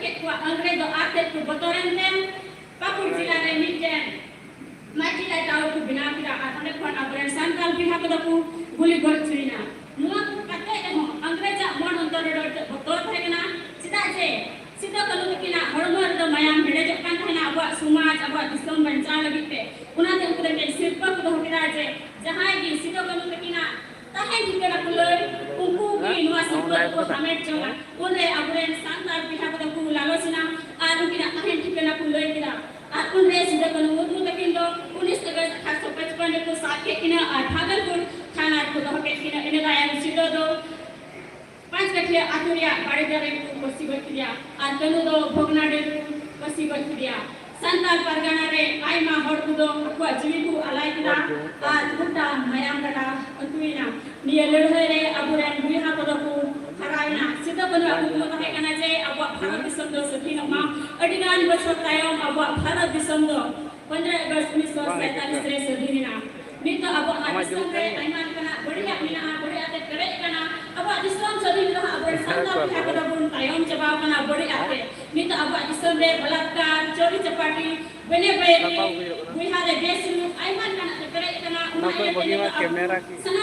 ke ko angre do ate ko botoran tem papur jila re miten mati la tahu ku bina kira ane kon abren santal biha ko ku guli gol china nuwa kate ho angreja mon ontor do botor thekena sida je sida kalu kina hormor do mayam hede jo kan thana abwa sumaj abwa disam bancha lagite unate ukre ke sirpa ko do kira je jahai gi sida kalu kina tahe dikera kuloi unku gi nuwa sirpa ko hamet jonga une abren santal biha ko ku lalosina anu kina tahe dikera kuloi kira akun re sida kalu udu takindo 19 अगस्त 1855 को साथ किना भागलपुर थाना को दो के किना इन गायन सिदो दो पांच कठिया आतुरिया बाड़ेदारे को बसी बतिया आ तनु दो भोगनाडे को बसी बतिया संताल परगना रे आइमा हड़ को दो को जीवी को अलाई किना आ गुटा मयाम गटा अतुइना निये लड़हे रे अबुरन बुहा को दो को हराइना सिदो बनु अबु को कहे कना जे अब भारत दिसम दो सखी नमा अडिगान बछो तायम अब भारत दिसम दो 15 अगस्त 1947 रे सदीना नितो अब दिसम रे आइमान कना बढ़िया मिना बढ़िया ते करे कना अब दिसम सदीना अब संता बिहा को बुन तायम चबाव कना बढ़िया ते नितो अब दिसम रे बलात्कार चोरी चपाटी बने बे बिहार रे देश आइमान कना करे कना उना कैमरा की